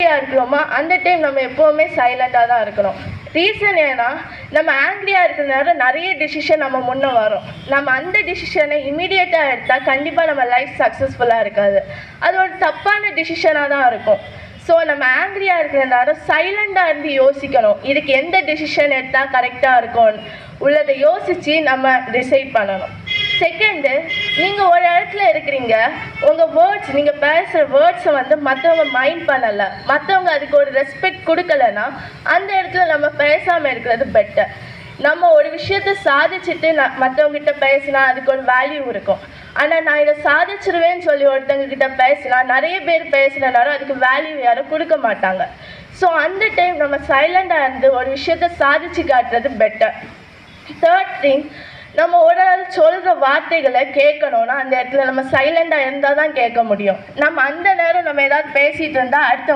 இருக்கிறோமோ அந்த டைம் நம்ம எப்போவுமே சைலண்டாக தான் இருக்கணும். ரீசன் ஏன்னா நம்ம ஆங்க்ரியாக இருக்கிற நேரம் நிறைய டிசிஷன் நம்ம முன்னே வரும். நம்ம அந்த டிசிஷனை இமீடியட்டாக எடுத்தால் கண்டிப்பாக நம்ம லைஃப் சக்ஸஸ்ஃபுல்லாக இருக்காது. அது ஒரு தப்பான டிசிஷனாக தான் இருக்கும். ஸோ நம்ம ஆங்க்ரியாக இருக்கிற நேரம் சைலண்டாக இருந்து யோசிக்கணும். இதுக்கு எந்த டிசிஷன் எடுத்தால் கரெக்டாக இருக்கும்னு உள்ளதை யோசித்து நம்ம டிசைட் பண்ணணும். செகண்டு, நீங்கள் ஒரு இடத்துல இருக்கிறீங்க, உங்கள் வேர்ட்ஸ், நீங்கள் பேசுகிற வேர்ட்ஸை மற்றவங்க மைண்ட் பண்ணலை, மற்றவங்க அதுக்கு ஒரு ரெஸ்பெக்ட் கொடுக்கலன்னா அந்த இடத்துல நம்ம பேசாமல் இருக்கிறது பெட்டர். நம்ம ஒரு விஷயத்த சாதிச்சுட்டு மற்றவங்ககிட்ட பேசினா அதுக்கு ஒரு வேல்யூ இருக்கும். ஆனால் நான் இதை சாதிச்சிருவேன்னு சொல்லி ஒருத்தவங்ககிட்ட பேசினா நிறைய பேர் பேசினாலும் அதுக்கு வேல்யூ யாரும் கொடுக்க மாட்டாங்க. ஸோ அந்த டைம் நம்ம சைலண்டாக இருந்து ஒரு விஷயத்த சாதிச்சு காட்டுறது பெட்டர். தேர்ட் திங், நம்ம ஒரு ஆள் சொல்கிற வார்த்தைகளை கேட்கணுன்னா அந்த இடத்துல நம்ம சைலண்டாக இருந்தால் தான் கேட்க முடியும். நம்ம அந்த நேரம் நம்ம ஏதாவது பேசிகிட்டு இருந்தால் அடுத்த